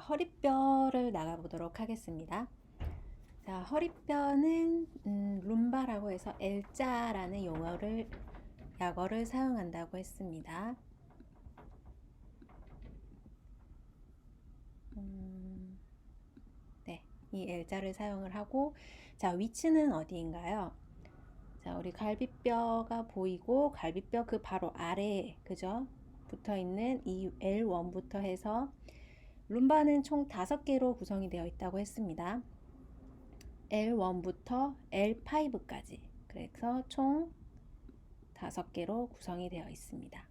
허리뼈를 나가보도록 하겠습니다. 자, 허리뼈는 룸바라고 해서 L자라는 약어를 사용한다고 했습니다. 네, 이 L자를 사용을 하고, 자, 위치는 어디인가요? 자, 우리 갈비뼈가 보이고 갈비뼈 그 바로 아래에, 그죠? 붙어 있는 이 L1부터 해서 룸바는 총 5개로 구성이 되어 있다고 했습니다. L1부터 L5까지. 그래서 총 5개로 구성이 되어 있습니다.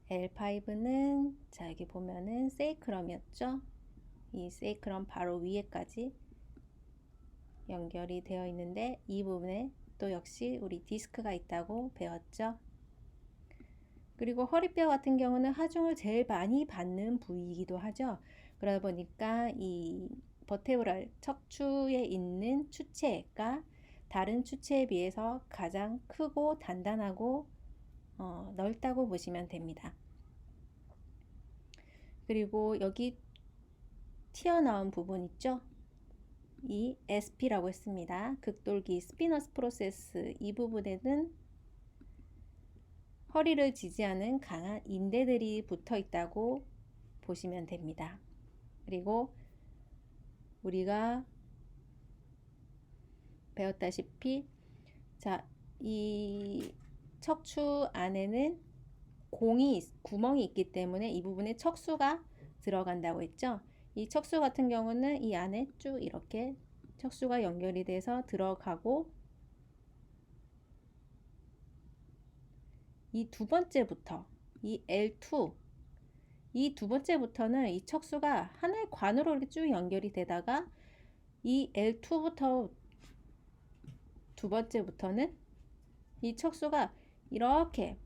L5는 자, 여기 보면은 세이크럼이었죠? 이 세이크럼 바로 위에까지 연결이 되어 있는데 이 부분에 또 역시 우리 디스크가 있다고 배웠죠? 그리고 허리뼈 같은 경우는 하중을 제일 많이 받는 부위이기도 하죠. 그러다 보니까 이 버테브랄 척추에 있는 추체가 다른 추체에 비해서 가장 크고 단단하고 넓다고 보시면 됩니다. 그리고 여기 튀어나온 부분 있죠? 이 SP라고 했습니다. 극돌기 스피너스 프로세스 이 부분에는 허리를 지지하는 강한 인대들이 붙어 있다고 보시면 됩니다. 그리고 우리가 배웠다시피 자, 이 척추 안에는 구멍이 있기 때문에 이 부분에 척수가 들어간다고 했죠. 이 척수 같은 경우는 이 안에 쭉 이렇게 척수가 연결이 돼서 들어가고 이 두 번째부터 이 L2 이 두 번째부터는 이 척수가 하나의 관으로 이렇게 쭉 연결이 되다가 이 L2부터 두 번째부터는 이 척수가 이렇게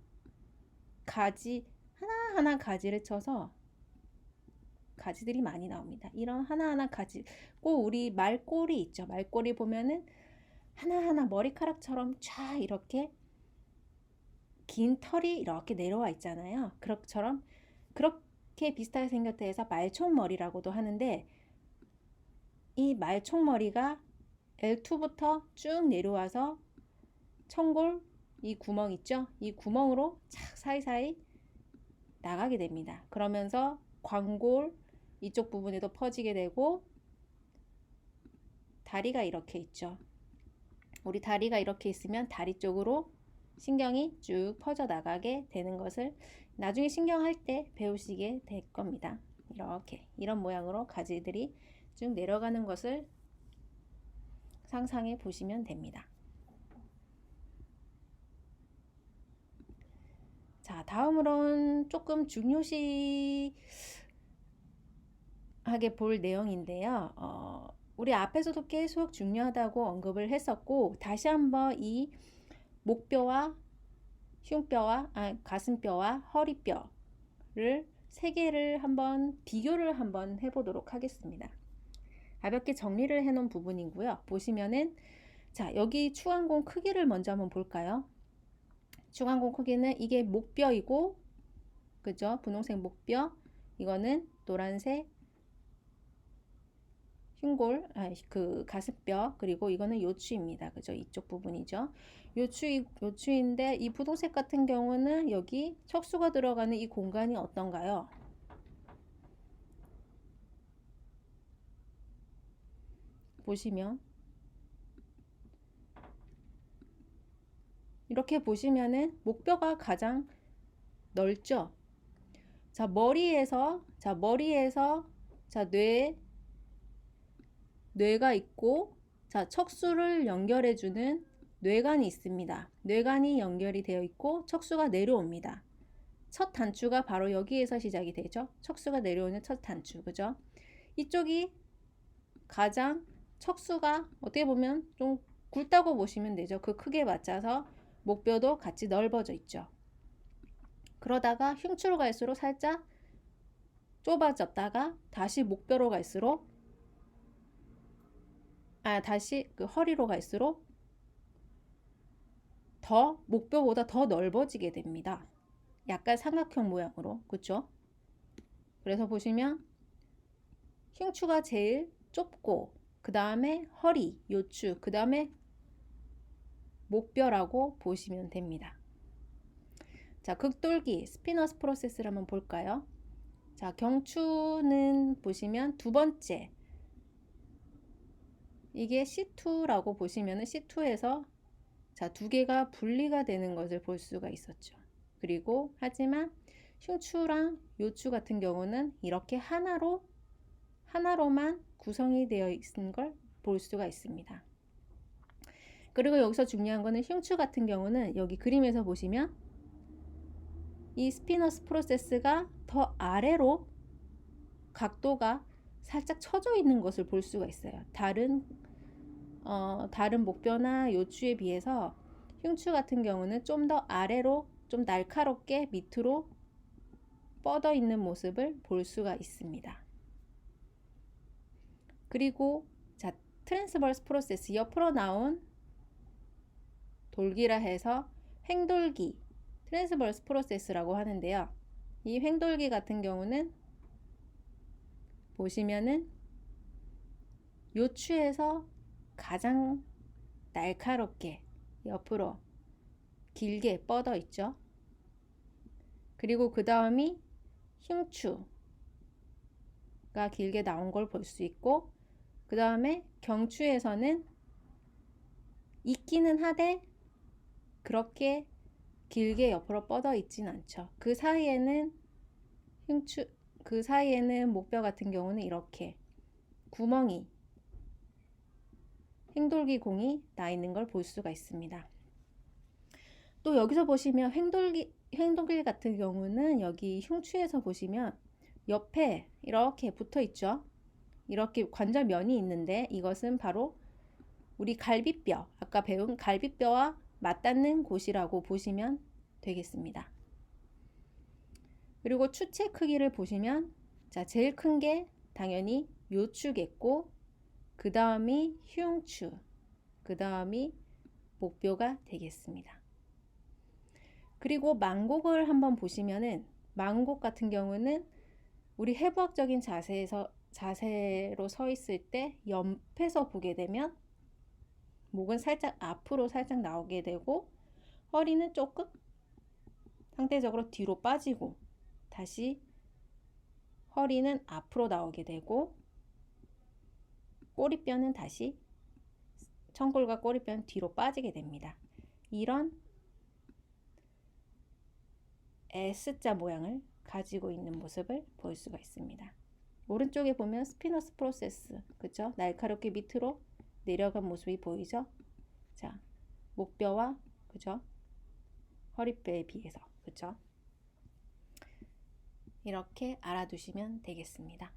가지 하나하나 가지를 쳐서 가지들이 많이 나옵니다. 이런 하나하나 가지 꼭 우리 말꼬리 있죠. 말꼬리 보면은 하나하나 머리카락처럼 쫙 이렇게 긴 털이 이렇게 내려와 있잖아요. 그렇게 비슷하게 생겼다 해서 말총머리라고도 하는데 이 말총머리가 L2부터 쭉 내려와서 청골 이 구멍 있죠? 이 구멍으로 착 사이사이 나가게 됩니다. 그러면서 광골 이쪽 부분에도 퍼지게 되고 다리가 이렇게 있죠. 우리 다리가 이렇게 있으면 다리 쪽으로 신경이 쭉 퍼져 나가게 되는 것을 나중에 신경할 때 배우시게 될 겁니다. 이렇게 이런 모양으로 가지들이 쭉 내려가는 것을 상상해 보시면 됩니다. 자, 다음으로는 조금 중요시하게 볼 내용인데요. 우리 앞에서도 계속 중요하다고 언급을 했었고 다시 한번 이 목뼈와 흉뼈와 가슴뼈와 허리뼈를 세 개를 한번 비교를 한번 해보도록 하겠습니다. 가볍게 정리를 해놓은 부분이고요. 보시면은 자, 여기 추간공 크기를 먼저 한번 볼까요? 추간공 크기는 이게 목뼈이고, 그죠? 분홍색 목뼈, 이거는 노란색 흉골, 그 가슴뼈, 그리고 이거는 요추입니다. 그죠? 이쪽 부분이죠. 요추인데 이 분홍색 같은 경우는 여기 척수가 들어가는 이 공간이 어떤가요? 보시면 이렇게 보시면은 목뼈가 가장 넓죠. 자, 머리에서 자, 뇌가 있고 자, 척수를 연결해 주는 뇌관이 있습니다. 뇌관이 연결이 되어 있고 척수가 내려옵니다. 첫 단추가 바로 여기에서 시작이 되죠. 척수가 내려오는 첫 단추, 그죠? 이쪽이 가장 척수가 어떻게 보면 좀 굵다고 보시면 되죠. 그 크기에 맞춰서 목뼈도 같이 넓어져 있죠. 그러다가 흉추로 갈수록 살짝 좁아졌다가 다시 목뼈로 갈수록 다시 그 허리로 갈수록 더 목뼈보다 더 넓어지게 됩니다. 약간 삼각형 모양으로, 그렇죠? 그래서 보시면 흉추가 제일 좁고 그 다음에 허리, 요추, 그 다음에 목뼈라고 보시면 됩니다. 자, 극돌기 스피너스 프로세스를 한번 볼까요? 자, 경추는 보시면 두 번째, 이게 C2라고 보시면 C2에서 자, 두 개가 분리가 되는 것을 볼 수가 있었죠. 그리고 하지만 흉추랑 요추 같은 경우는 이렇게 하나로만 구성이 되어 있는 걸 볼 수가 있습니다. 그리고 여기서 중요한 거는 흉추 같은 경우는 여기 그림에서 보시면 이 스피너스 프로세스가 더 아래로 각도가 살짝 처져 있는 것을 볼 수가 있어요. 다른 목뼈나 요추에 비해서 흉추 같은 경우는 좀 더 아래로 좀 날카롭게 밑으로 뻗어 있는 모습을 볼 수가 있습니다. 그리고 자, 트랜스버스 프로세스 옆으로 나온 돌기라 해서 횡돌기 트랜스버스 프로세스라고 하는데요. 이 횡돌기 같은 경우는 보시면은 요추에서 가장 날카롭게 옆으로 길게 뻗어 있죠. 그리고 그 다음이 흉추가 길게 나온 걸 볼 수 있고, 그 다음에 경추에서는 있기는 하되 그렇게 길게 옆으로 뻗어 있진 않죠. 그 사이에는 목뼈 같은 경우는 이렇게 구멍이 횡돌기 공이 나 있는 걸 볼 수가 있습니다. 또 여기서 보시면 횡돌기 같은 경우는 여기 흉추에서 보시면 옆에 이렇게 붙어 있죠. 이렇게 관절면이 있는데 이것은 바로 우리 갈비뼈, 아까 배운 갈비뼈와 맞닿는 곳이라고 보시면 되겠습니다. 그리고 추체 크기를 보시면 자, 제일 큰 게 당연히 요추겠고, 그 다음이 흉추, 그 다음이 목뼈가 되겠습니다. 그리고 망곡을 한번 보시면은 망곡 같은 경우는 우리 해부학적인 자세로 서 있을 때 옆에서 보게 되면 목은 살짝 앞으로 살짝 나오게 되고, 허리는 조금 상대적으로 뒤로 빠지고, 다시 허리는 앞으로 나오게 되고, 꼬리뼈는 다시 청골과 꼬리뼈는 뒤로 빠지게 됩니다. 이런 S자 모양을 가지고 있는 모습을 볼 수가 있습니다. 오른쪽에 보면 스피너스 프로세스, 그죠? 날카롭게 밑으로 내려간 모습이 보이죠? 자, 목뼈와 그죠? 허리뼈에 비해서, 그죠? 이렇게 알아두시면 되겠습니다.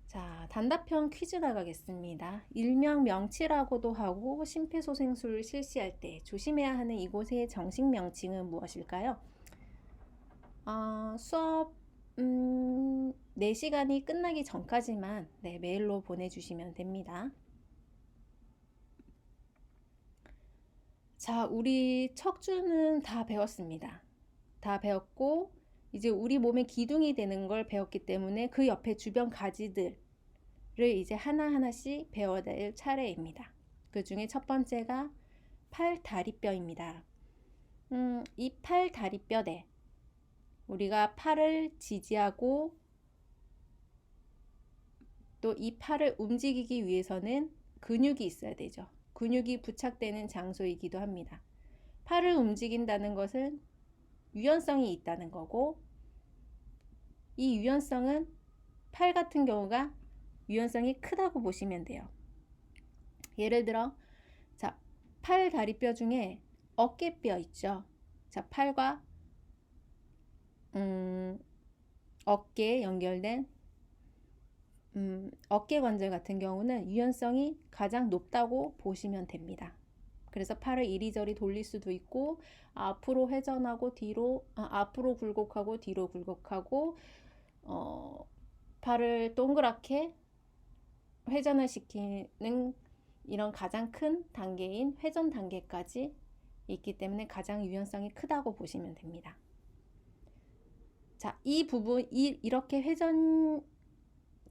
자, 단답형 퀴즈 나가겠습니다. 일명 명치라고도 하고 심폐소생술을 실시할 때 조심해야 하는 이곳의 정식 명칭은 무엇일까요? 수업 4시간이 끝나기 전까지만 메일로 보내주시면 됩니다. 자, 우리 척추는 다 배웠습니다. 다 배웠고 이제 우리 몸의 기둥이 되는 걸 배웠기 때문에 그 옆에 주변 가지들을 이제 하나하나씩 배워야 될 차례입니다. 그 중에 첫 번째가 팔다리뼈입니다. 이 팔다리뼈대, 우리가 팔을 지지하고 또 이 팔을 움직이기 위해서는 근육이 있어야 되죠. 근육이 부착되는 장소이기도 합니다. 팔을 움직인다는 것은 유연성이 있다는 거고, 이 유연성은 팔 같은 경우가 유연성이 크다고 보시면 돼요. 예를 들어 자, 팔 다리뼈 중에 어깨뼈 있죠. 자, 팔과 어깨에 연결된 어깨 관절 같은 경우는 유연성이 가장 높다고 보시면 됩니다. 그래서 팔을 이리저리 돌릴 수도 있고, 앞으로 회전하고 뒤로, 앞으로 굴곡하고 뒤로 굴곡하고, 팔을 동그랗게 회전을 시키는 이런 가장 큰 단계인 회전 단계까지 있기 때문에 가장 유연성이 크다고 보시면 됩니다. 자, 이 부분, 이렇게 회전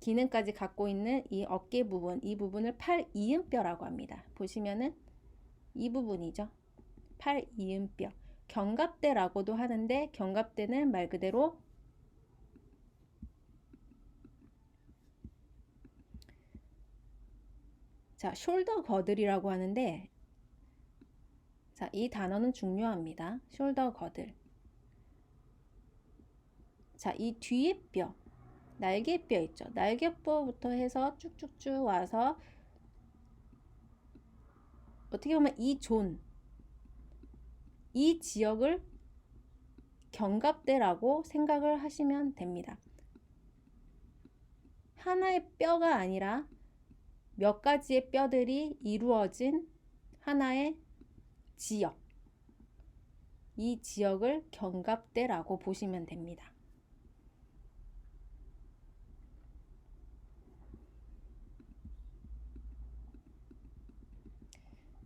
기능까지 갖고 있는 이 어깨 부분, 이 부분을 팔 이음뼈라고 합니다. 보시면은 이 부분이죠. 팔 이음뼈. 견갑대라고도 하는데 견갑대는 말 그대로 자, 숄더 거들이라고 하는데 자, 이 단어는 중요합니다. 숄더 거들. 자, 이 뒤에 뼈, 날개뼈 있죠. 날개뼈부터 해서 쭉쭉쭉 와서 어떻게 보면 이 지역을 견갑대라고 생각을 하시면 됩니다. 하나의 뼈가 아니라 몇 가지의 뼈들이 이루어진 하나의 지역. 이 지역을 견갑대라고 보시면 됩니다.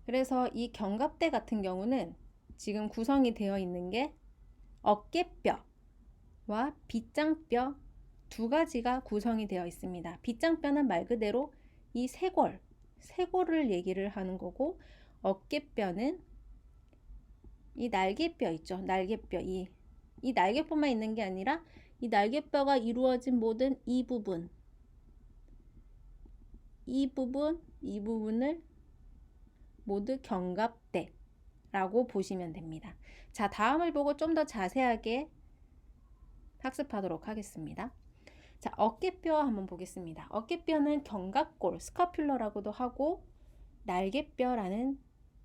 그래서 이 견갑대 같은 경우는 지금 구성이 되어 있는 게 어깨뼈와 빗장뼈 두 가지가 구성이 되어 있습니다. 빗장뼈는 말 그대로 이 쇄골을 얘기를 하는 거고, 어깨뼈는 이 날개뼈 있죠. 날개뼈. 이 날개뼈만 있는 게 아니라 이 날개뼈가 이루어진 모든 이 부분을 모두 견갑대라고 보시면 됩니다. 자, 다음을 보고 좀 더 자세하게 학습하도록 하겠습니다. 자, 어깨뼈 한번 보겠습니다. 어깨뼈는 견갑골, 스카퓰러라고도 하고 날개뼈라는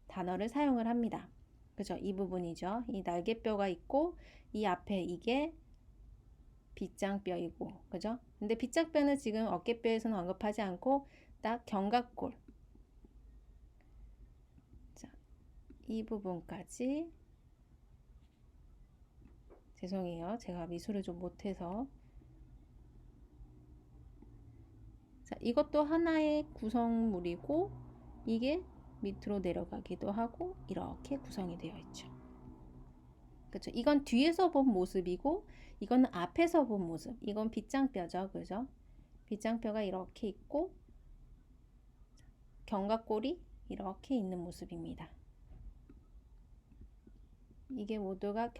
단어를 사용을 합니다. 그죠? 이 부분이죠. 이 날개뼈가 있고 이 앞에 이게 빗장뼈이고, 그죠? 근데 빗장뼈는 지금 어깨뼈에서는 언급하지 않고 딱 견갑골. 자, 이 부분까지. 죄송해요. 제가 미술을 좀 못해서. 자, 이것도 하나의 구성물이고 이게 밑으로 내려가기도 하고 이렇게 구성이 되어 있죠. 그렇죠? 이건 뒤에서 본 모습이고 이거는 앞에서 본 모습. 이건 빗장뼈죠. 그죠? 빗장뼈가 이렇게 있고 견갑골이 이렇게 있는 모습입니다. 이게 모두가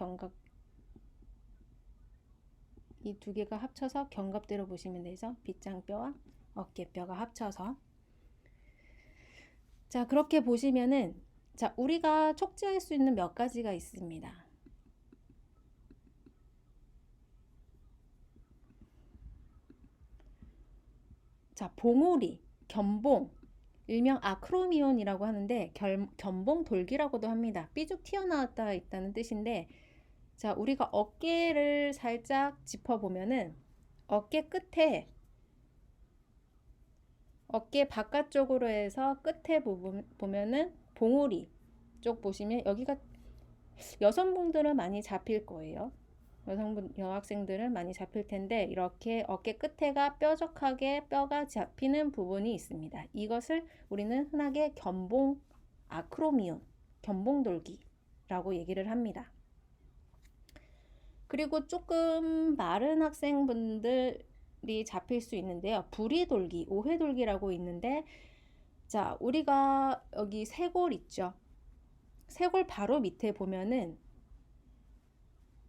이 두 개가 합쳐서 견갑대로 보시면 되죠. 빗장뼈와 어깨뼈가 합쳐서. 자, 그렇게 보시면은 자, 우리가 촉지할 수 있는 몇 가지가 있습니다. 자, 봉우리, 견봉, 일명 아크로미온이라고 하는데 견봉 돌기라고도 합니다. 삐죽 튀어나왔다 있다는 뜻인데, 자, 우리가 어깨를 살짝 짚어보면은 어깨 끝에 어깨 바깥쪽으로 해서 끝에 부분 보면은 봉우리 쪽 보시면 여기가 여성분들은 많이 잡힐 거예요. 여학생들은 많이 잡힐 텐데 이렇게 어깨 끝에가 뾰족하게 뼈가 잡히는 부분이 있습니다. 이것을 우리는 흔하게 견봉 아크로미온, 견봉돌기라고 얘기를 합니다. 그리고 조금 마른 학생분들이 잡힐 수 있는데요. 부리돌기, 오해돌기라고 있는데, 자, 우리가 여기 쇄골 있죠. 쇄골 바로 밑에 보면은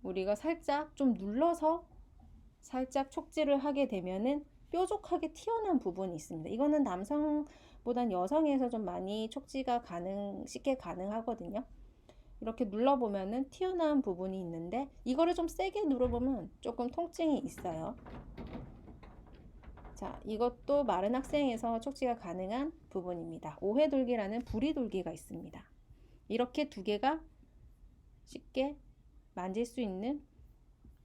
우리가 살짝 좀 눌러서 살짝 촉지를 하게 되면은 뾰족하게 튀어나온 부분이 있습니다. 이거는 남성보단 여성에서 좀 많이 촉지가 쉽게 가능하거든요. 이렇게 눌러보면은 튀어나온 부분이 있는데 이거를 좀 세게 눌러보면 조금 통증이 있어요. 자, 이것도 마른 학생에서 촉지가 가능한 부분입니다. 오해돌기라는 부리돌기가 있습니다. 이렇게 두 개가 쉽게 만질 수 있는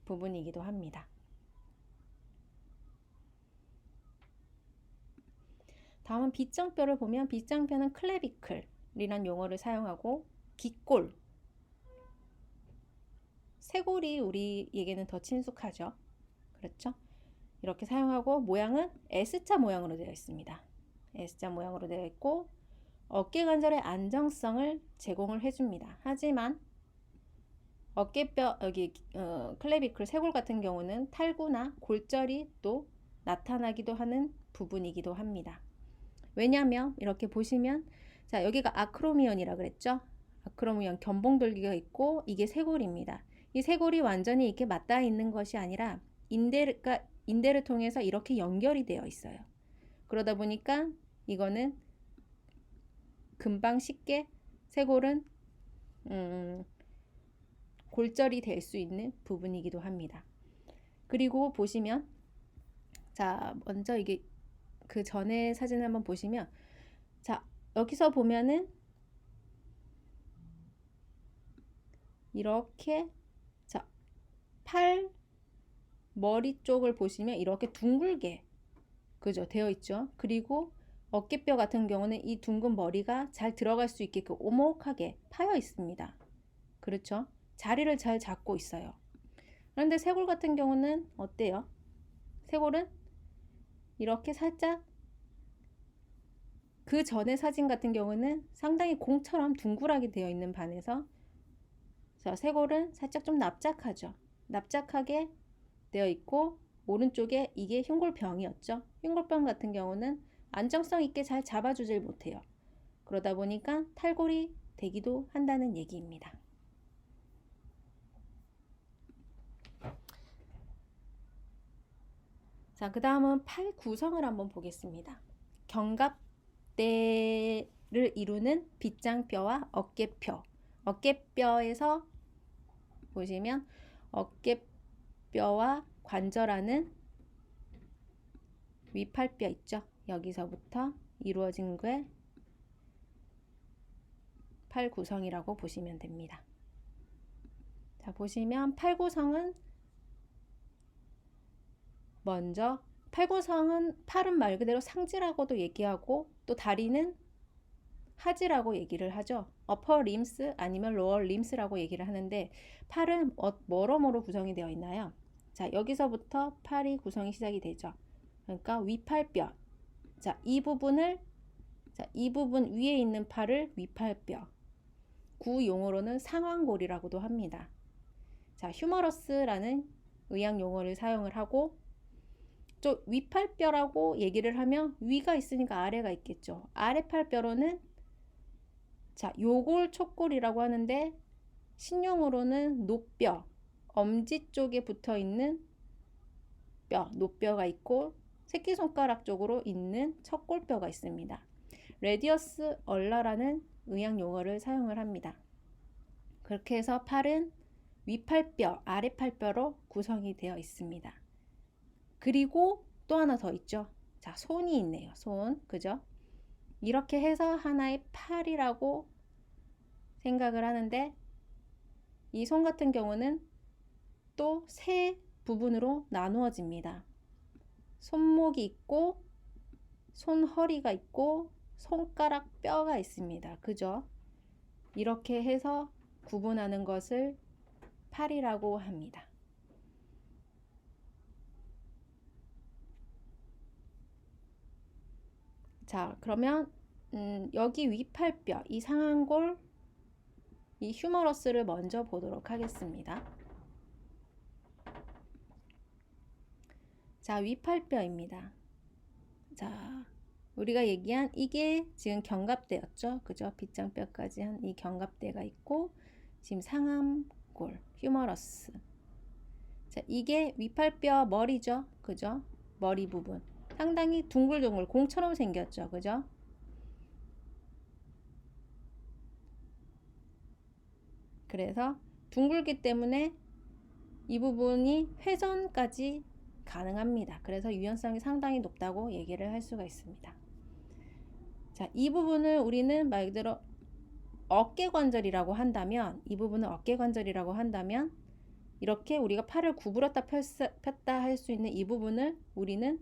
부분이기도 합니다. 다음은 빗장뼈를 보면 빗장뼈는 클레비클이란 용어를 사용하고 기골, 쇄골이 우리에게는 더 친숙하죠. 그렇죠? 이렇게 사용하고 모양은 S자 모양으로 되어 있습니다. S자 모양으로 되어 있고 어깨 관절의 안정성을 제공을 해줍니다. 하지만 어깨뼈 여기 클레비클 쇄골 같은 경우는 탈구나 골절이 또 나타나기도 하는 부분이기도 합니다. 왜냐하면 이렇게 보시면 자 여기가 아크로미언이라 그랬죠. 아크로미언 견봉돌기가 있고 이게 쇄골입니다. 이 쇄골이 완전히 이렇게 맞닿아 있는 것이 아니라 인대를 통해서 이렇게 연결이 되어 있어요. 그러다 보니까 이거는 금방 쉽게 쇄골은 골절이 될 수 있는 부분이기도 합니다. 그리고 보시면 자 먼저 이게 그 전에 사진을 한번 보시면 자 여기서 보면은 이렇게 자 팔 머리 쪽을 보시면 이렇게 둥글게 그죠 되어 있죠. 그리고 어깨뼈 같은 경우는 이 둥근 머리가 잘 들어갈 수 있게끔 오목하게 파여 있습니다. 그렇죠. 자리를 잘 잡고 있어요. 그런데 쇄골 같은 경우는 어때요? 쇄골은 이렇게 살짝 그 전에 사진 같은 경우는 상당히 공처럼 둥글하게 되어 있는 반에서 자, 쇄골은 살짝 좀 납작하죠. 납작하게 되어 있고 오른쪽에 이게 흉골병이었죠. 흉골병 같은 경우는 안정성 있게 잘 잡아주질 못해요. 그러다 보니까 탈골이 되기도 한다는 얘기입니다. 자, 그 다음은 팔 구성을 한번 보겠습니다. 견갑대를 이루는 빗장뼈와 어깨뼈. 어깨뼈에서 보시면 어깨뼈와 관절하는 위팔뼈 있죠. 여기서부터 이루어진 게 팔 구성이라고 보시면 됩니다. 자, 보시면 팔 구성은 먼저 팔 구성은 팔은 말 그대로 상지라고도 얘기하고 또 다리는 하지라고 얘기를 하죠. upper limbs 아니면 lower limbs라고 얘기를 하는데 팔은 뭐로 구성이 되어 있나요? 자, 여기서부터 팔이 구성이 시작이 되죠. 그러니까 위팔뼈. 자, 이 부분 위에 있는 팔을 위팔뼈. 구용어로는 상완골이라고도 합니다. 자, 휴머러스라는 의학 용어를 사용을 하고 또 위팔뼈라고 얘기를 하면 위가 있으니까 아래가 있겠죠. 아래팔뼈로는 자, 요골 촉골이라고 하는데 신용어로는 노뼈, 엄지 쪽에 붙어 있는 뼈, 노뼈가 있고 새끼손가락 쪽으로 있는 척골뼈가 있습니다. 레디어스 얼라라는 의학 용어를 사용을 합니다. 그렇게 해서 팔은 위팔뼈, 아래팔뼈로 구성이 되어 있습니다. 그리고 또 하나 더 있죠. 자, 손이 있네요. 손, 그죠? 이렇게 해서 하나의 팔이라고 생각을 하는데 이 손 같은 경우는 또 세 부분으로 나누어집니다. 손목이 있고 손허리가 있고 손가락 뼈가 있습니다. 그죠? 이렇게 해서 구분하는 것을 팔이라고 합니다. 자, 그러면 여기 위팔뼈, 이 상완골, 이 휴머러스를 먼저 보도록 하겠습니다. 자, 위팔뼈입니다. 자, 우리가 얘기한 이게 지금 견갑대였죠. 그죠? 빗장뼈까지 한 이 견갑대가 있고 지금 상완골, 휴머러스. 자, 이게 위팔뼈 머리죠. 그죠? 머리 부분. 상당히 둥글둥글 공처럼 생겼죠. 그죠? 그래서 둥글기 때문에 이 부분이 회전까지 가능합니다. 그래서 유연성이 상당히 높다고 얘기를 할 수가 있습니다. 자, 이 부분을 우리는 말 그대로 어깨관절이라고 한다면 이 부분을 어깨관절이라고 한다면 이렇게 우리가 팔을 구부렸다 폈다 할 수 있는 이 부분을 우리는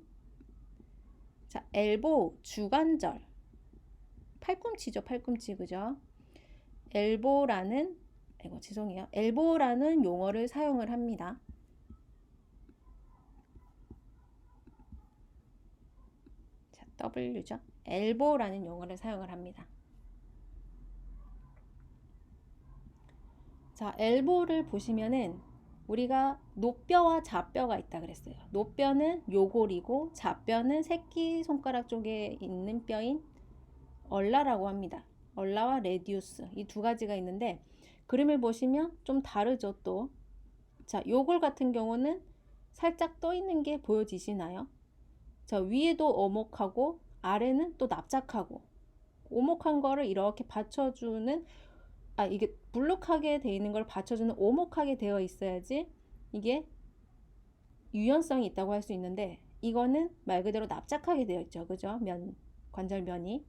자, 엘보 주관절 팔꿈치죠. 팔꿈치 그죠? 엘보라는 죄송해요. 엘보라는 용어를 사용을 합니다. 자, W죠. 엘보라는 용어를 사용을 합니다. 자, 엘보를 보시면은 우리가 노뼈와 좌뼈가 있다 그랬어요. 노뼈는 요골이고 좌뼈는 새끼손가락 쪽에 있는 뼈인 얼라라고 합니다. 얼라와 레디우스 이 두 가지가 있는데 그림을 보시면 좀 다르죠 또. 자, 요골 같은 경우는 살짝 떠 있는 게 보여지시나요? 자, 위에도 오목하고 아래는 또 납작하고 오목한 거를 이렇게 받쳐주는 이게 불룩하게 되어 있는 걸 받쳐주는 오목하게 되어 있어야지 이게 유연성이 있다고 할 수 있는데 이거는 말 그대로 납작하게 되어 있죠. 그죠? 관절면이.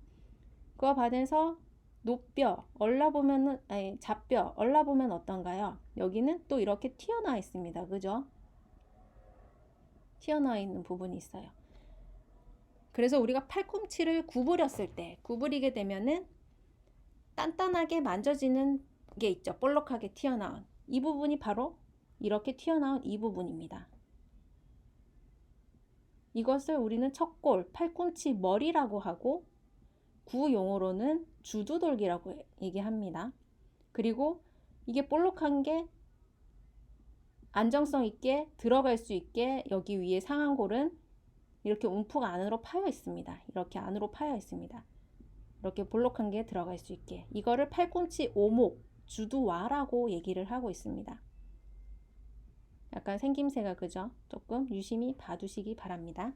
그와 반해서 노뼈, 얼라보면은, 좌뼈, 얼라보면 어떤가요? 여기는 또 이렇게 튀어나와 있습니다. 그죠? 튀어나와 있는 부분이 있어요. 그래서 우리가 팔꿈치를 구부리게 되면은 단단하게 만져지는 게 있죠. 볼록하게 튀어나온. 이 부분이 바로 이렇게 튀어나온 이 부분입니다. 이것을 우리는 척골, 팔꿈치 머리라고 하고 구용어로는 주두돌기라고 얘기합니다. 그리고 이게 볼록한 게 안정성 있게 들어갈 수 있게 여기 위에 상완골은 이렇게 움푹 안으로 파여 있습니다. 이렇게 안으로 파여 있습니다. 이렇게 볼록한 게 들어갈 수 있게 이거를 팔꿈치 오목, 주두와라고 얘기를 하고 있습니다. 약간 생김새가 그죠? 조금 유심히 봐두시기 바랍니다.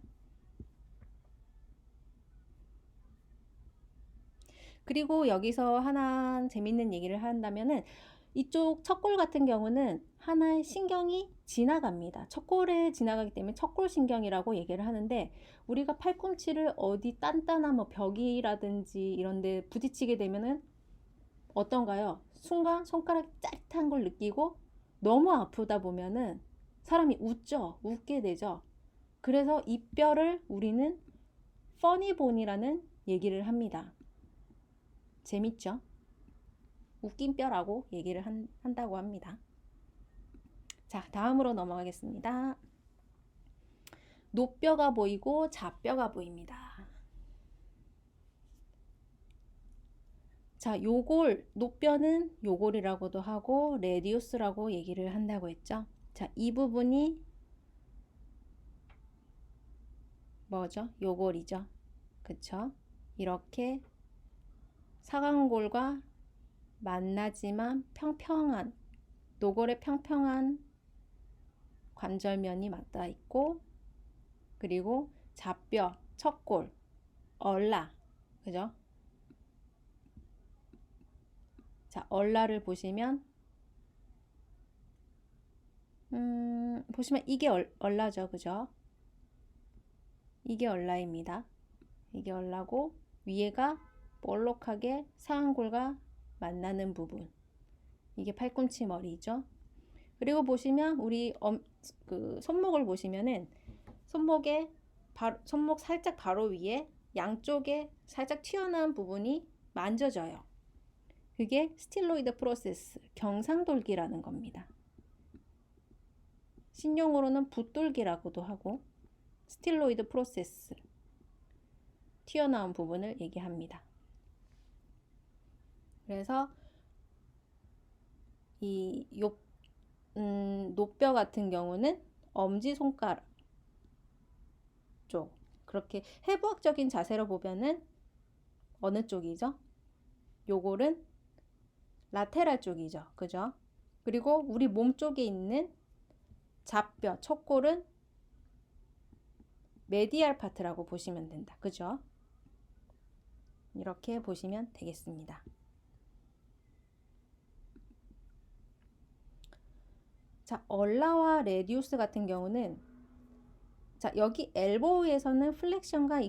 그리고 여기서 하나 재밌는 얘기를 한다면은 이쪽 척골 같은 경우는 하나의 신경이 지나갑니다. 척골에 지나가기 때문에 척골신경이라고 얘기를 하는데 우리가 팔꿈치를 어디 단단한 뭐 벽이라든지 이런 데 부딪히게 되면은 어떤가요? 순간 손가락이 짜릿한 걸 느끼고 너무 아프다 보면은 사람이 웃게 되죠. 그래서 이 뼈를 우리는 퍼니본이라는 얘기를 합니다. 재밌죠? 웃긴 뼈라고 얘기를 한다고 합니다. 자, 다음으로 넘어가겠습니다. 노뼈가 보이고 좌뼈가 보입니다. 자, 노뼈는 요골이라고도 하고 레디우스라고 얘기를 한다고 했죠. 자, 이 부분이 뭐죠? 요골이죠. 그쵸? 이렇게 사강골과 만나지만 평평한 노골의 평평한 관절면이 맞닿아 있고 그리고 좌뼈, 척골, 얼라 그죠? 자, 얼라를 보시면 보시면 이게 얼라죠. 그죠? 이게 얼라입니다. 이게 얼라고 위에가 볼록하게 상완골과 만나는 부분 이게 팔꿈치 머리죠. 그리고 보시면 우리 손목을 보시면은 손목 살짝 바로 위에 양쪽에 살짝 튀어나온 부분이 만져져요. 그게 스틸로이드 프로세스, 경상돌기라는 겁니다. 신용어로는 붓돌기라고도 하고 스틸로이드 프로세스, 튀어나온 부분을 얘기합니다. 그래서 이 노뼈 같은 경우는 엄지손가락 쪽 그렇게 해부학적인 자세로 보면은 어느 쪽이죠? 요골은 라테랄 쪽이죠. 그죠? 그리고 우리 몸 쪽에 있는 좌뼈, 척골은 메디알 파트라고 보시면 된다. 그죠? 이렇게 보시면 되겠습니다. 자, 얼라와 레디우스 같은 경우는 자, 여기 엘보우에서는 플렉션과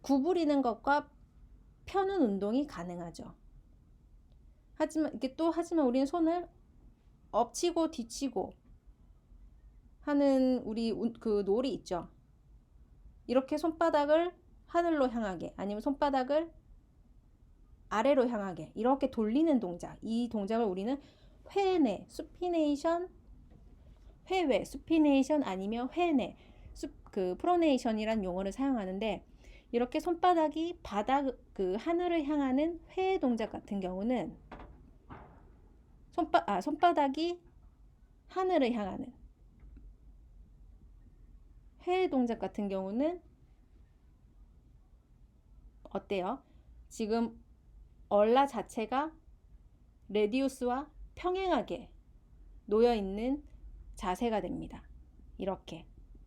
구부리는 것과 펴는 운동이 가능하죠. 하지만 우리는 손을 엎치고 뒤치고 하는 우리 그 놀이 있죠. 이렇게 손바닥을 하늘로 향하게 아니면 손바닥을 아래로 향하게 이렇게 돌리는 동작. 이 동작을 우리는 회내, 수피네이션, 회외, 수피네이션 아니면 회내, 프로네이션이란 용어를 사용하는데 이렇게 손바닥이 하늘을 향하는 회 동작 같은 경우는 손바닥이 하늘을 향하는 회 동작 같은 경우는 어때요? 지금 얼라 자체가 레디우스와 평행하게 놓여 있는 자세가 됩니다. 이렇게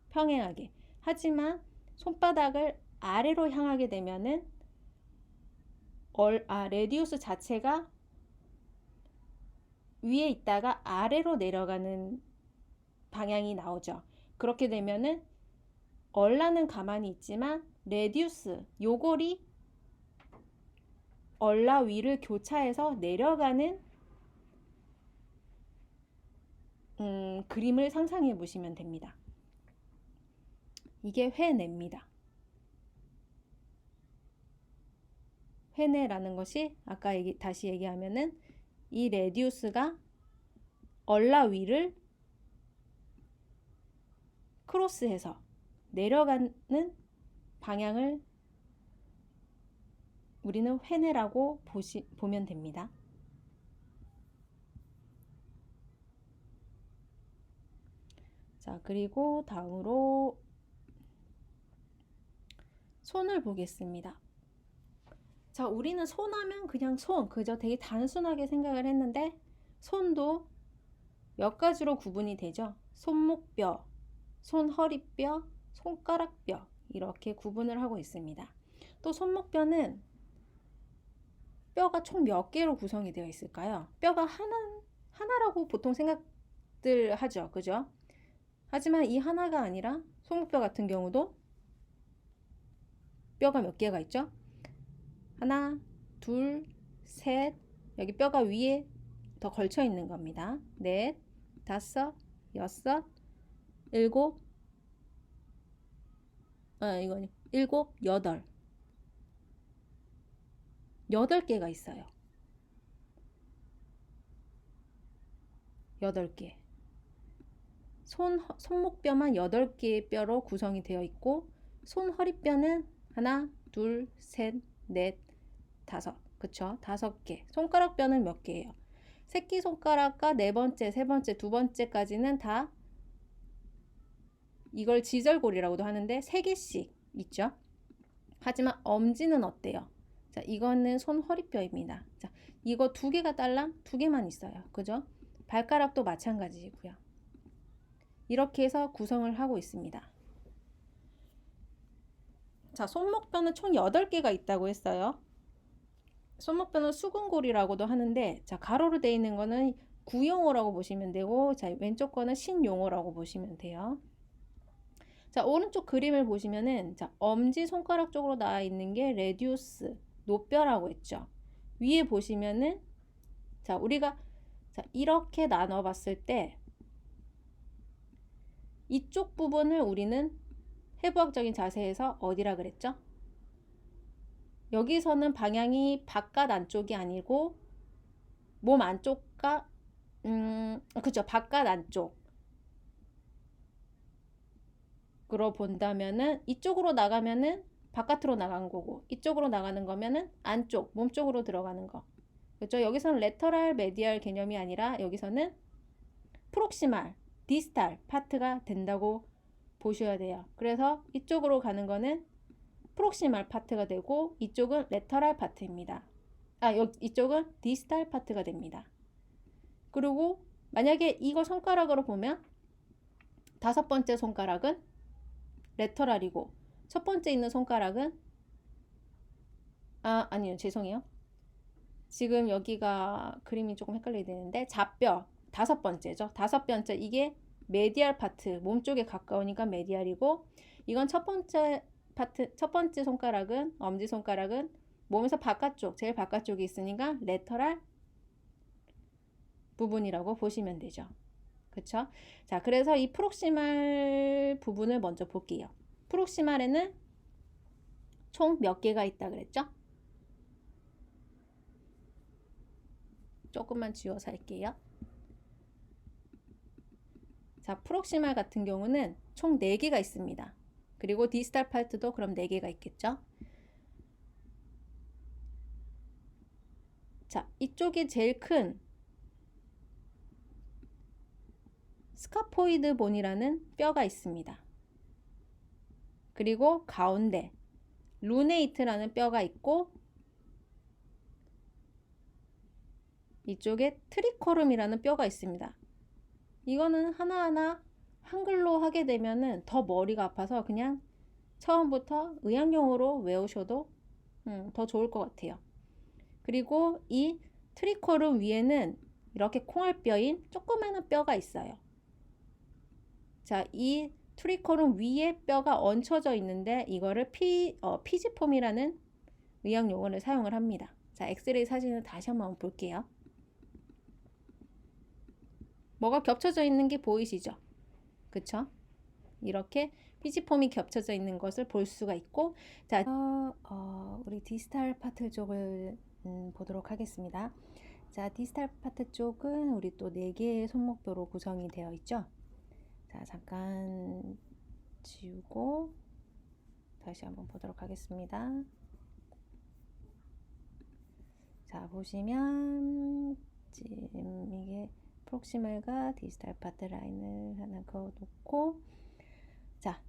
평행하게. 하지만 손바닥을 아래로 향하게 되면은 레디우스 자체가 위에 있다가 아래로 내려가는 방향이 나오죠. 그렇게 되면은 얼라는 가만히 있지만 레디우스 요골이 얼라 위를 교차해서 내려가는 그림을 상상해 보시면 됩니다. 이게 회내입니다. 회내라는 것이 아까 다시 얘기하면은 이 레디우스가 얼라 위를 크로스해서 내려가는 방향을 우리는 회내라고 보면 됩니다. 자, 그리고 다음으로 손을 보겠습니다. 자, 우리는 손 하면 그냥 손, 그저 되게 단순하게 생각을 했는데 손도 몇 가지로 구분이 되죠. 손목뼈, 손허리뼈, 손가락뼈 이렇게 구분을 하고 있습니다. 또 손목뼈는 뼈가 총 몇 개로 구성이 되어 있을까요? 뼈가 하나라고 보통 생각들 하죠. 그죠? 하지만 이 하나가 아니라 손목뼈 같은 경우도 뼈가 몇 개가 있죠? 하나, 둘, 셋, 여기 뼈가 위에 더 걸쳐 있는 겁니다. 넷, 다섯, 여섯, 일곱, 이건 일곱, 여덟. 8개가 있어요. 8개. 손목뼈만 8개의 뼈로 구성이 되어 있고 손허리뼈는 하나, 둘, 셋, 넷, 다섯. 그쵸? 5개. 손가락뼈는 몇 개예요? 새끼손가락과 네 번째, 세 번째, 두 번째까지는 다 이걸 지절골이라고도 하는데 3개씩 있죠. 하지만 엄지는 어때요? 자, 이거는 손허리뼈입니다. 자, 이거 2개가 딸랑 2개만 있어요. 그죠? 발가락도 마찬가지고요. 이렇게 해서 구성을 하고 있습니다. 자, 손목뼈는 총 8개가 있다고 했어요. 손목뼈는 수근골이라고도 하는데, 자, 가로로 되어 있는 거는 구용어라고 보시면 되고, 자, 왼쪽 거는 신용어라고 보시면 돼요. 자, 오른쪽 그림을 보시면은, 자, 엄지 손가락 쪽으로 나와 있는 게 레디우스, 노뼈라고 했죠. 위에 보시면은, 자, 우리가 이렇게 나눠 봤을 때, 이쪽 부분을 우리는 해부학적인 자세에서 어디라 그랬죠? 여기서는 방향이 바깥 안쪽이 아니고 몸 안쪽과 그쵸, 바깥 안쪽으로 본다면은 이쪽으로 나가면은 바깥으로 나간 거고 이쪽으로 나가는 거면은 안쪽 몸 쪽으로 들어가는 거. 그렇죠? 여기서는 레터럴 메디얼 개념이 아니라 여기서는 프록시말 디스탈 파트가 된다고 보셔야 돼요. 그래서 이쪽으로 가는 거는 프록시말 파트가 되고 이쪽은 레터럴 파트입니다. 이쪽은 디스탈 파트가 됩니다. 그리고 만약에 이거 손가락으로 보면 5번째 손가락은 레터럴이고 첫 번째 있는 손가락은 아니요, 죄송해요. 지금 여기가 그림이 조금 헷갈리게 되는데 좌뼈 5번째죠. 5번째 이게 메디알 파트, 몸 쪽에 가까우니까 메디알이고 이건 첫 번째 파트, 첫 번째 손가락은 엄지손가락은 몸에서 바깥쪽, 제일 바깥쪽에 있으니까 레터럴 부분이라고 보시면 되죠. 그쵸? 자, 그래서 이 프록시말 부분을 먼저 볼게요. 프록시말에는 총 몇 개가 있다 그랬죠? 조금만 지워서 할게요. 자, 프록시말 같은 경우는 총 4개가 있습니다. 그리고 디스탈 파트도 그럼 4개가 있겠죠? 자, 이쪽이 제일 큰 스카포이드 본이라는 뼈가 있습니다. 그리고 가운데 루네이트라는 뼈가 있고 이쪽에 트리코름이라는 뼈가 있습니다. 이거는 하나하나 한글로 하게 되면은 더 머리가 아파서 그냥 처음부터 의학용어로 외우셔도 더 좋을 것 같아요. 그리고 이 트리코름 위에는 이렇게 콩알뼈인 조그마한 뼈가 있어요. 자, 이 트리코름 위에 뼈가 얹혀져 있는데 이거를 피지폼이라는 의학 용어를 사용을 합니다. 자, 엑스레이 사진을 다시 한번 볼게요. 뭐가 겹쳐져 있는 게 보이시죠? 그쵸? 이렇게 피지폼이 겹쳐져 있는 것을 볼 수가 있고, 자, 우리 디스탈 파트 쪽을 보도록 하겠습니다. 자, 디스탈 파트 쪽은 우리 또 4개의 손목뼈로 구성이 되어 있죠. 자, 잠깐 지우고 다시 한번 보도록 하겠습니다. 자, 보시면 지금 이게 프록시멀과 디스탈 파트 라인을 하나 그어놓고, 자,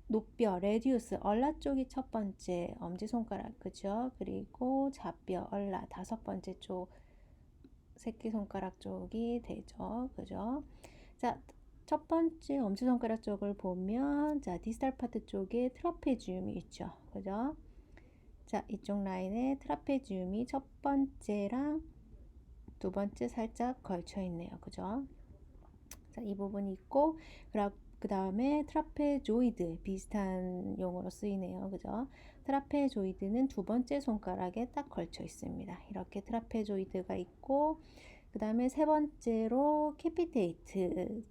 노뼈, 레디우스, 얼라 쪽이 첫 번째 엄지손가락, 그죠? 그리고 좌뼈, 얼라, 5번째 쪽 새끼손가락 쪽이 되죠, 그죠? 자, 첫 번째 엄지손가락 쪽을 보면, 자, 디스탈 파트 쪽에 트라페지움이 있죠, 그죠? 자, 이쪽 라인에 트라페지움이 첫 번째랑 두 번째 살짝 걸쳐 있네요, 그죠? 자, 이 부분이 있고, 그 다음에 트라페조이드, 비슷한 용어로 쓰이네요, 그죠? 트라페조이드는 두 번째 손가락에 딱 걸쳐 있습니다. 이렇게 트라페조이드가 있고, 그 다음에 세 번째로 캐피테이트,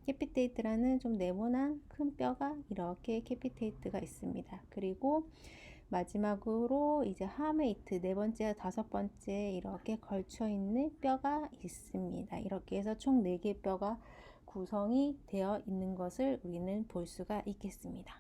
캐피테이트라는 좀 네모난 큰 뼈가 이렇게 캐피테이트가 있습니다. 그리고 마지막으로 이제 하메이트, 4번째, 5번째 이렇게 걸쳐 있는 뼈가 있습니다. 이렇게 해서 총 4개 뼈가 구성이 되어 있는 것을 우리는 볼 수가 있겠습니다.